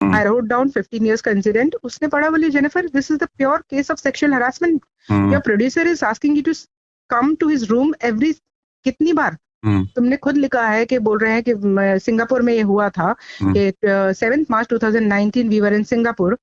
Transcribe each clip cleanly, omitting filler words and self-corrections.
आई wrote down 15 years का incident. उसने पढ़ा, बोली Jennifer this is the pure case of sexual harassment, your producer is asking you to come to his room every, कितनी बार तुमने खुद लिखा है कि बोल रहे हैं कि सिंगापुर में ये हुआ था कि 7 March 2019 we were in Singapore,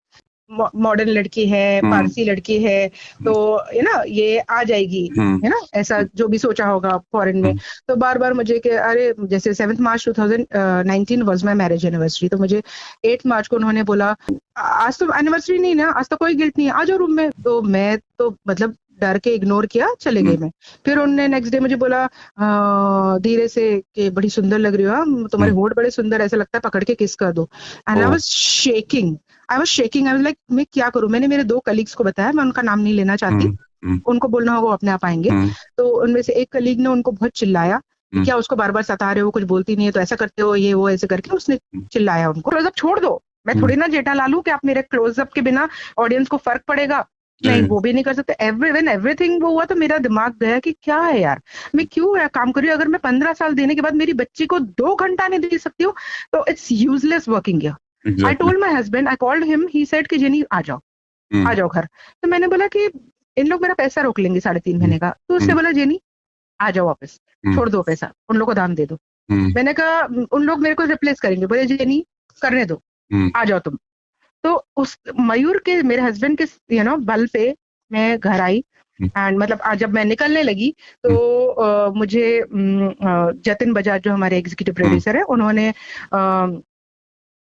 modern लड़की है, पारसी लड़की है, तो है ना ये आ जाएगी, है ना, ऐसा जो भी सोचा होगा फॉरेन में। तो बार बार मुझे कि अरे जैसे 7 March 2019 was my marriage anniversary, तो मुझे 8 March को उन्होंने बोला आज तो एनिवर्सरी नहीं ना, आज तो कोई गिल्ट नहीं है, आ जाओ रूम में। तो मैं तो मतलब डर के इग्नोर किया, चले गई मैं। फिर उन्होंने नेक्स्ट डे मुझे बोला धीरे से कि बड़ी सुंदर लग रही हो, तुम्हारे होठ बड़े सुंदर, ऐसा लगता है पकड़ के किस कर दो। And I was shaking, I was like मैं क्या करूं। मैंने मेरे 2 कलीग्स को बताया, मैं उनका नाम नहीं लेना चाहती, उनको बोलना होगा वो अपने आप आएंगे। तो उनमें से एक कलीग ने उनको बहुत चिल्लाया कि क्या उसको बार बार सता रहे हो, कुछ बोलती नहीं है तो ऐसा करते हो, ये वो ऐसे करके उसने चिल्लाया उनको। क्लोजअप छोड़ दो, मैं थोड़ी ना जेठालाल हूं कि आप मेरे क्लोजअप के बिना ऑडियंस को फर्क पड़ेगा, नहीं वो भी नहीं कर सकते। एवरीथिंग वो हुआ तो मेरा दिमाग गया कि क्या है यार, मैं क्यों है काम कर रही हूँ, अगर मैं 15 साल देने के बाद मेरी बच्ची को 2 घंटा नहीं दे सकती हूँ तो it's useless working here. I told my husband, I called him, he said कि जेनी आ जाओ, आ जाओ घर। तो मैंने बोला कि इन लोग मेरा पैसा रोक लेंगे 3.5 महीने का। तो उसने बोला जेनी आ जाओ वापस, छोड़ दो पैसा, उन लोग को दाम दे दो। मैंने कहा उन लोग मेरे को रिप्लेस करेंगे। बोले जेनी करने दो, आ जाओ तुम। तो उस मयूर के, मेरे हस्बैंड के बल पे मैं घर आई। एंड मतलब आज जब मैं निकलने लगी तो मुझे जतिन बजाज जो हमारे एग्जीक्यूटिव प्रोड्यूसर है, उन्होंने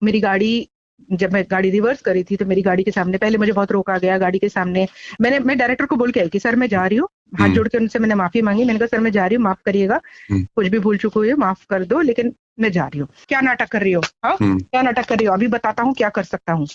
मेरी गाड़ी, जब मैं गाड़ी रिवर्स करी थी तो मेरी गाड़ी के सामने पहले मुझे बहुत रोका गया। गाड़ी के सामने मैं डायरेक्टर को बोल के आई कि सर मैं जा रही हूँ, हाथ जोड़ के उनसे मैंने माफी मांगी। मैंने कहा सर मैं जा रही हूँ, माफ करिएगा, कुछ भी भूल चुकी हुई है, माफ कर दो, लेकिन मैं जा रही हूँ। क्या नाटक कर रही हो, हाँ क्या नाटक कर रही हो, अभी बताता हूँ क्या कर सकता हूँ।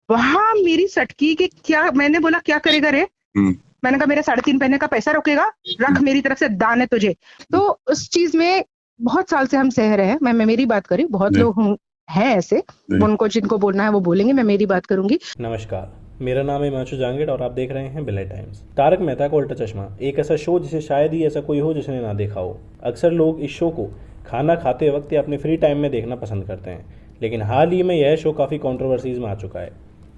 वहां मेरी सटकी कि क्या, मैंने बोला क्या करेगा रे, मैंने कहा मेरे 3.5 महीने का पैसा रोकेगा, रख, मेरी तरफ से दान है तुझे। तो उस चीज में बहुत साल से हम सह रहे हैं। मैं मेरी बात करी, बहुत लोग हैं ऐसे, उनको जिनको बोलना है वो बोलेंगे, मैं मेरी बात करूंगी। नमस्कार, मेरा नाम है हिमांशु जांगड़ और आप देख रहे हैं बिलेट टाइम्स। तारक मेहता का उल्टा चश्मा एक ऐसा शो जिसे शायद ही ऐसा कोई हो जिसने ना देखा हो। अक्सर लोग इस शो को खाना खाते वक्त या अपने फ्री टाइम में देखना पसंद करते हैं, लेकिन हाल ही में यह शो काफ़ी कंट्रोवर्सीज में आ चुका है।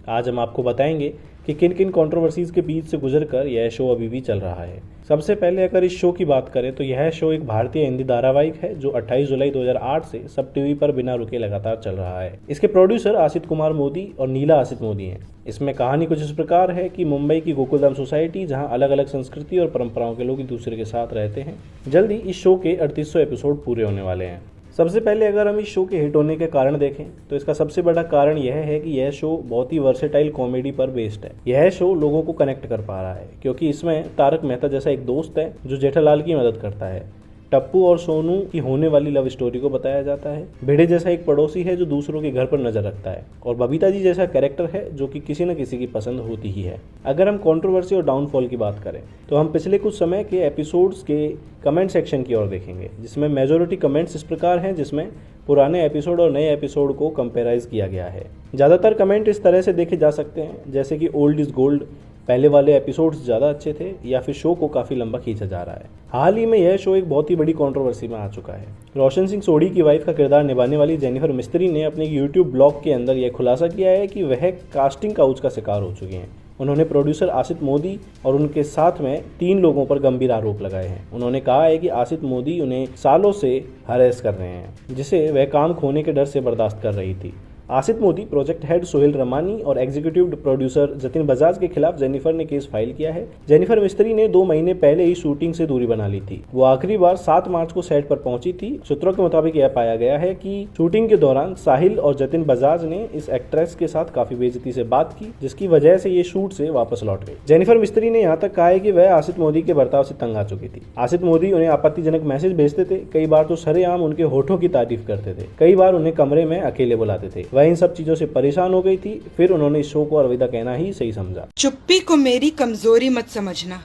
आज हम आपको बताएंगे कि किन किन कंट्रोवर्सीज के बीच से गुजरकर यह शो अभी भी चल रहा है। सबसे पहले अगर इस शो की बात करें तो यह शो एक भारतीय हिंदी धारावाहिक है जो 28 जुलाई 2008 से सब टीवी पर बिना रुके लगातार चल रहा है। इसके प्रोड्यूसर आसित कुमार मोदी और नीला आसित मोदी हैं। इसमें कहानी कुछ इस प्रकार है कि मुंबई की गोकुलधाम सोसाइटी, जहां अलग अलग संस्कृति और परंपराओं के लोग एक दूसरे के साथ रहते हैं, जल्दी इस शो के 3800 एपिसोड पूरे होने वाले हैं। सबसे पहले अगर हम इस शो के हिट होने के कारण देखें तो इसका सबसे बड़ा कारण यह है कि यह शो बहुत ही वर्सेटाइल कॉमेडी पर बेस्ड है। यह शो लोगों को कनेक्ट कर पा रहा है क्योंकि इसमें तारक मेहता जैसा एक दोस्त है जो जेठालाल की मदद करता है, टप्पू और सोनू की होने वाली लव स्टोरी को बताया जाता है, भिड़े जैसा एक पड़ोसी है जो दूसरों के घर पर नजर रखता है, और बबीता जी जैसा कैरेक्टर है जो कि किसी न किसी की पसंद होती ही है। अगर हम कंट्रोवर्सी और डाउनफॉल की बात करें तो हम पिछले कुछ समय के एपिसोड्स के कमेंट सेक्शन की ओर देखेंगे, जिसमें मेजोरिटी कमेंट्स इस प्रकार हैं जिसमें पुराने एपिसोड और नए एपिसोड को कंपेराइज किया गया है। ज़्यादातर कमेंट इस तरह से देखे जा सकते हैं जैसे कि ओल्ड इज गोल्ड, पहले वाले एपिसोड्स ज़्यादा अच्छे थे, या फिर शो को काफ़ी लंबा खींचा जा रहा है। हाल ही में यह शो एक बहुत ही बड़ी कंट्रोवर्सी में आ चुका है। रोशन सिंह सोढ़ी की वाइफ का किरदार निभाने वाली जेनिफर मिस्त्री ने अपने यूट्यूब ब्लॉग के अंदर यह खुलासा किया है कि वह कास्टिंग काउच का शिकार हो चुके हैं। उन्होंने प्रोड्यूसर आसित मोदी और उनके साथ में 3 लोगों पर गंभीर आरोप लगाए हैं। उन्होंने कहा है कि आसित मोदी उन्हें सालों से हरेस कर रहे हैं, जिसे वह काम खोने के डर से बर्दाश्त कर रही थी। आसित मोदी, प्रोजेक्ट हेड सोहेल रमानी और एग्जीक्यूटिव प्रोड्यूसर जतिन बजाज के खिलाफ जेनिफर ने केस फाइल किया है। जेनिफर मिस्त्री ने 2 महीने पहले ही शूटिंग से दूरी बना ली थी। वो आखिरी बार 7 मार्च को सेट पर पहुंची थी। सूत्रों के मुताबिक यह पाया गया है कि शूटिंग के दौरान साहिल और जतिन बजाज ने इस एक्ट्रेस के साथ काफी बेइज्जती से बात की, जिसकी वजह से ये शूट से वापस लौट गई। जेनिफर मिस्त्री ने यहाँ तक कहा है कि वह आसित मोदी के बर्ताव से तंग आ चुकी थी। आसित मोदी उन्हें आपत्तिजनक मैसेज भेजते थे, कई बार तो सरेआम उनके होठों की तारीफ करते थे, कई बार उन्हें कमरे में अकेले बुलाते थे। वह इन सब चीजों से परेशान हो गई थी। फिर उन्होंने इस शो को अलविदा कहना ही सही समझा। चुप्पी को मेरी कमजोरी मत समझना,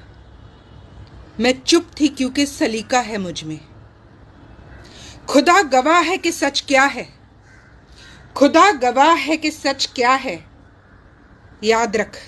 मैं चुप थी क्योंकि सलीका है मुझ में। खुदा गवाह है कि सच क्या है, खुदा गवाह है कि सच क्या है। याद रख,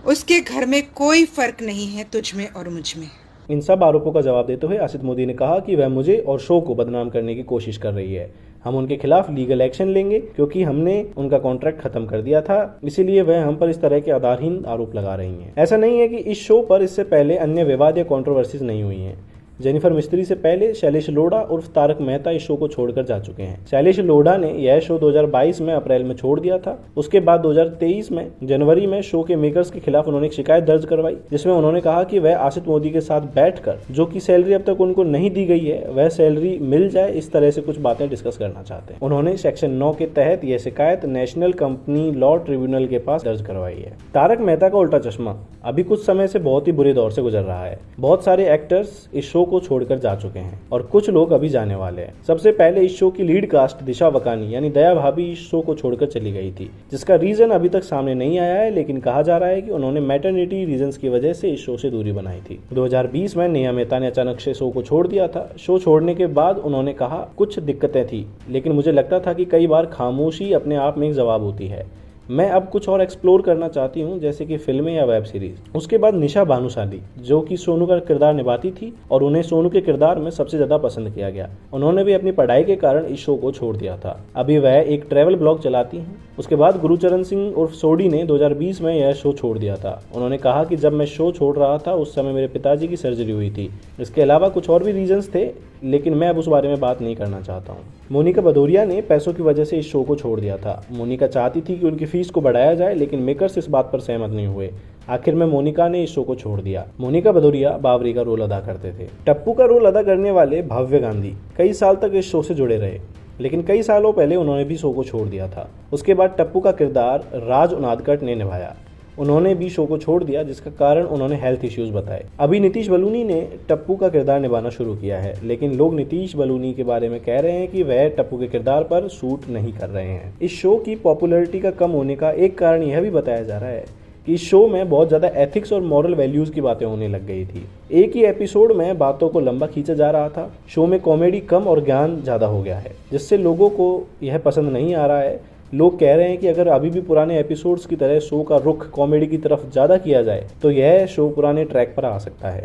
उसके घर में कोई फर्क नहीं है तुझ में और मुझ में। इन सब आरोपों का जवाब देते हुए आसित मोदी ने कहा कि वह मुझे और शो को बदनाम करने की कोशिश कर रही है। हम उनके खिलाफ लीगल एक्शन लेंगे क्योंकि हमने उनका कॉन्ट्रैक्ट खत्म कर दिया था, इसीलिए वह हम पर इस तरह के आधारहीन आरोप लगा रही हैं। ऐसा नहीं है कि इस शो पर इससे पहले अन्य विवाद या कंट्रोवर्सीज नहीं हुई हैं। जेनिफर मिस्त्री से पहले शैलेश लोढ़ा उर्फ तारक मेहता इस शो को छोड़कर जा चुके हैं। शैलेश लोढ़ा ने यह शो 2022 में अप्रैल में छोड़ दिया था। उसके बाद 2023 में जनवरी में शो के मेकर्स के खिलाफ उन्होंने एक शिकायत दर्ज करवाई, जिसमें उन्होंने कहा कि वह आसित मोदी के साथ बैठकर जो कि सैलरी अब तक उनको नहीं दी गई है वह सैलरी मिल जाए, इस तरह से कुछ बातें डिस्कस करना चाहते हैं। उन्होंने सेक्शन 9 के तहत यह शिकायत नेशनल कंपनी लॉ ट्रिब्यूनल के पास दर्ज करवाई है। तारक मेहता का उल्टा चश्मा अभी कुछ समय से बहुत ही बुरे दौर से गुजर रहा है। बहुत सारे एक्टर्स इस शो को छोड़कर जा चुके हैं और कुछ लोग अभी जाने वाले हैं। सबसे पहले इस शो की लीड कास्ट दिशा वकानी यानी दया भाभी इस शो को छोड़कर चली गई थी, जिसका रीजन अभी तक सामने नहीं आया है, लेकिन कहा जा रहा है कि उन्होंने मैटरनिटी रीजंस की वजह से इस शो से दूरी बनाई थी। 2020 में नेहा मेहता ने अचानक से शो को छोड़ दिया था। शो छोड़ने के बाद उन्होंने कहा कुछ दिक्कतें थी, लेकिन मुझे लगता था कि कई बार खामोशी अपने आप में एक जवाब होती है। मैं अब कुछ और एक्सप्लोर करना चाहती हूँ, जैसे कि फिल्में या वेब सीरीज। उसके बाद निशा भानुशाली जो कि सोनू का किरदार निभाती थी और उन्हें सोनू के किरदार में सबसे ज्यादा पसंद किया गया। उन्होंने भी अपनी पढ़ाई के कारण इस शो को छोड़ दिया था। अभी वह एक ट्रैवल ब्लॉग चलाती हैं। उसके बाद गुरुचरण सिंह उर्फ सोडी ने 2020 में यह शो छोड़ दिया था। उन्होंने कहा कि जब मैं शो छोड़ रहा था उस समय मेरे पिताजी की सर्जरी हुई थी। इसके अलावा कुछ और भी रीजंस थे, लेकिन मैं अब उस बारे में बात नहीं करना चाहता हूँ। मोनिका भदौरिया ने पैसों की वजह से इस शो को छोड़ दिया था। मोनिका चाहती थी कि उनकी फीस को बढ़ाया जाए, लेकिन मेकर्स इस बात पर सहमत नहीं हुए। आखिर में मोनिका ने इस शो को छोड़ दिया। मोनिका भदौरिया बाबरी का रोल अदा करते थे। टप्पू का रोल अदा करने वाले भव्य गांधी कई साल तक इस शो से जुड़े रहे, लेकिन कई सालों पहले उन्होंने भी शो को छोड़ दिया था। उसके बाद टप्पू का किरदार राज उनादकट ने निभाया। उन्होंने भी शो को छोड़ दिया, जिसका कारण उन्होंने हेल्थ इश्यूज बताए। अभी नीतीश बलूनी ने टप्पू का किरदार निभाना शुरू किया है, लेकिन लोग नीतीश बलूनी के बारे में कह रहे हैं कि वह टप्पू के किरदार पर सूट नहीं कर रहे हैं। इस शो की पॉपुलैरिटी का कम होने का एक कारण यह भी बताया जा रहा है कि इस शो में बहुत ज़्यादा एथिक्स और मॉरल वैल्यूज़ की बातें होने लग गई थी। एक ही एपिसोड में बातों को लंबा खींचा जा रहा था। शो में कॉमेडी कम और ज्ञान ज़्यादा हो गया है, जिससे लोगों को यह पसंद नहीं आ रहा है। लोग कह रहे हैं कि अगर अभी भी पुराने एपिसोड्स की तरह शो का रुख कॉमेडी की तरफ ज़्यादा किया जाए तो यह शो पुराने ट्रैक पर आ सकता है।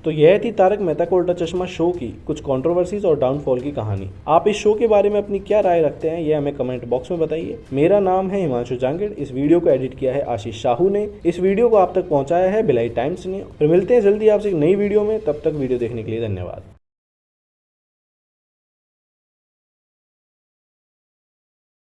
तो यह थी तारक मेहता का उल्टा चश्मा शो की कुछ कंट्रोवर्सीज और डाउनफॉल की कहानी। आप इस शो के बारे में अपनी क्या राय रखते हैं, यह हमें कमेंट बॉक्स में बताइए। मेरा नाम है हिमांशु जांगड़। इस वीडियो को एडिट किया है आशीष साहू ने। इस वीडियो को आप तक पहुंचाया है भिलाई टाइम्स ने। फिर मिलते हैं जल्दी आपसे एक नई वीडियो में। तब तक वीडियो देखने के लिए धन्यवाद।